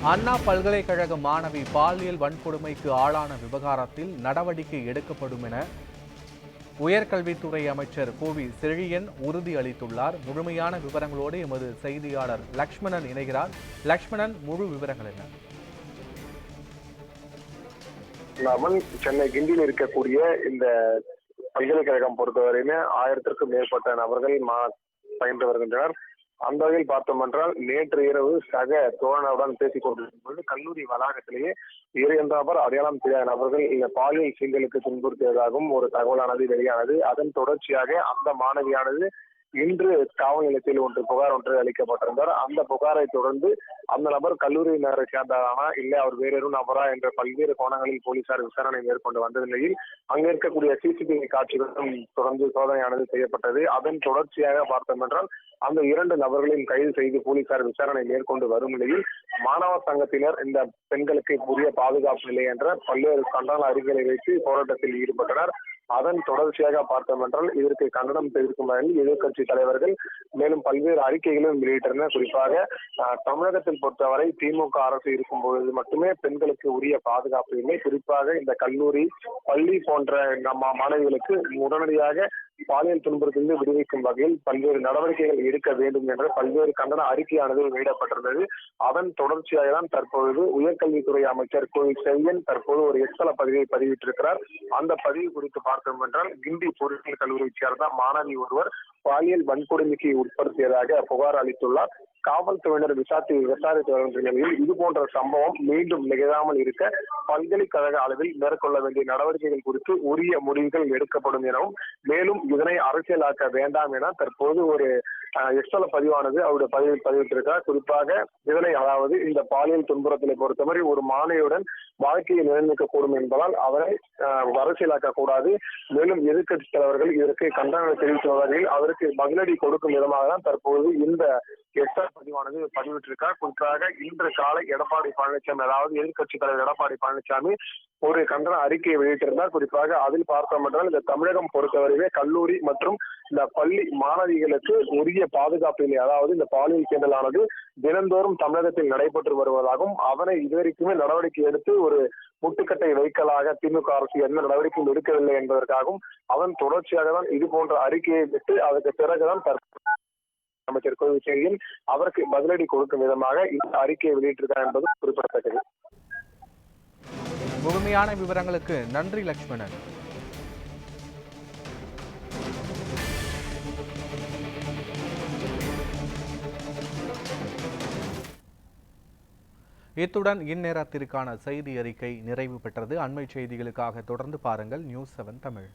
அண்ணா பல்கலைக்கழக மாணவி பாலியல் வன்கொடுமைக்கு ஆளான விவகாரத்தில் நடவடிக்கை எடுக்கப்படும் என உயர்கல்வித்துறை அமைச்சர் கோவி செழியன் உறுதி அளித்துள்ளார். முழுமையான விவரங்களோடு எமது செய்தியாளர் லக்ஷ்மணன் இணைகிறார். லக்ஷ்மணன், முழு விவரங்கள் என்ன? சென்னை கிண்டியில் இருக்கக்கூடிய இந்த பல்கலைக்கழகம் பொறுத்தவரையிலுமே 1000க்கும் மேற்பட்ட நபர்கள் பயின்று வருகின்றனர். அந்த வகையில் பார்த்தோம் என்றால் நேற்று இரவு சக தோழனுடன் பேசிக் கொண்டிருக்கும்போது கல்லூரி வளாகத்திலேயே 2 நபர் அடையாளம் தெரியாத நபர்கள் இந்த பாலியல் சீண்டலுக்கு துன்புறுத்தியதாகவும் ஒரு தகவலானது வெளியானது. அதன் தொடர்ச்சியாக அந்த மாணவியானது இன்று காவல் நிலையத்தில் புகார் அளிக்கப்பட்டிருந்தார். அந்த புகாரை தொடர்ந்து அந்த நபர் கல்லூரியினரை சேர்ந்தாரானா இல்லை அவர் வேறொரு நபரா என்ற பல்வேறு கோணங்களில் போலீசார் விசாரணை மேற்கொண்டு வந்த நிலையில் அங்க இருக்கக்கூடிய சிசிடிவி காட்சிகளும் தொடர்ந்து சோதனையானது செய்யப்பட்டது. அதன் தொடர்ச்சியாக பார்த்தோம் என்றால் அந்த 2 நபர்களையும் கைது செய்து போலீசார் விசாரணை மேற்கொண்டு வரும் நிலையில் மாணவர் சங்கத்தினர் இந்த பெண்களுக்கு உரிய பாதுகாப்பு இல்லை என்ற பல்வேறு கண்டன அறிக்கைகளை வைத்து போராட்டத்தில் ஈடுபட்டனர். அதன் தொடர்ச்சியாக பார்த்தோம் என்றால் இதற்கு கண்டனம் தெரிவிக்கும் வகையில் எதிர்கட்சி தலைவர்கள் மேலும் பல்வேறு அறிக்கைகளும் வெளியிட்டனர். குறிப்பாக தமிழகத்தில் பொறுத்தவரை திமுக அரசு இருக்கும் பொழுது மட்டுமே பெண்களுக்கு உரிய பாதுகாப்பு இல்லை. குறிப்பாக இந்த கல்லூரி, பள்ளி போன்ற நம்ம மாணவிகளுக்கு உடனடியாக பாலியல் துன்புறுத்திலிருந்து விடுவிக்கும் வகையில் பல்வேறு நடவடிக்கைகள் எடுக்க வேண்டும் என்ற பல்வேறு கண்டன அறிக்கையானது வெளியிடப்பட்டிருந்தது. அதன் தொடர்ச்சியாக தான் தற்பொழுது உயர்கல்வித்துறை அமைச்சர் கோவி செழியன் தற்போது ஒரு எக்ஸல பதிவை பதிவிட்டிருக்கிறார். அந்த பதிவு குறித்து பார்த்தோம் என்றால் கிண்டி பொறியியல் கல்லூரியை சேர்ந்த மாணவி ஒருவர் பாலியல் வன்கொடுமைக்கு உட்படுத்தியதாக புகார் அளித்துள்ளார். காவல்துறையினர் விசாரித்து வரும் நிலையில் இது போன்ற சம்பவம் மீண்டும் நிகழாமல் இருக்க பல்கலைக்கழக அளவில் மேற்கொள்ள வேண்டிய நடவடிக்கைகள் குறித்து உரிய முடிவுகள் எடுக்கப்படும் எனவும், மேலும் இதனை அரசியலாக்க வேண்டாம் என தற்போது ஒரு எக்ஸல பதிவானது அவருடைய பதிவிட்டிருக்கிறார். குறிப்பாக இதனை, அதாவது இந்த பாலியல் துன்புறுத்தலை பொறுத்தவரை ஒரு மாணவியுடன் வாழ்க்கையை நிலைநிற்கக்கூடும் என்பதால் அவரை அரசியலாக்க கூடாது. மேலும் எதிர்கட்சி தலைவர்கள் இதற்கு கண்டனம் தெரிவிக்கும் வகையில் அவருக்கு பதிலடி கொடுக்கும் விதமாக தான் தற்போது இந்த எக்ஸல பதிவானது பதிவிட்டிருக்கார். குறிப்பாக இன்று காலை எடப்பாடி பழனிசாமி, அதாவது எதிர்கட்சி தலைவர் எடப்பாடி பழனிசாமி ஒரு கண்டன அறிக்கையை வெளியிட்டிருந்தார். குறிப்பாக அதில் பார்த்தோம் என்றால் இந்த தமிழகம் பொறுத்தவரையிலே கல்லூரி மற்றும் இந்த பள்ளி மாணவிகளுக்கு உரிய பாதுகாப்பு இல்லை. அதாவது இந்த பாலியல் சீண்டலானது தினந்தோறும் தமிழகத்தில் நடைபெற்று வருவதாகவும் அதனை இதுவரைக்குமே நடவடிக்கை எடுத்து ஒரு முட்டுக்கட்டை வைக்கலாக திமுக அரசு எந்த நடவடிக்கையும் எடுக்கவில்லை என்பதற்காகவும் அதன் தொடர்ச்சியாக தான் இது போன்ற அறிக்கையை விட்டு அதற்கு பிறகுதான் அமைச்சர் கோவி செழியன் அவருக்கு பதிலடி கொடுக்கும் விதமாக இந்த அறிக்கையை வெளியிட்டிருக்கார் என்பது குறிப்பிடத்தக்கது. முழுமையான விவரங்களுக்கு நன்றி லக்ஷ்மணன். இத்துடன் இந்நேரத்திற்கான செய்தி அறிக்கை நிறைவு பெற்றது. அண்மை செய்திகளுக்காக தொடர்ந்து பாருங்கள் News 7 தமிழ்.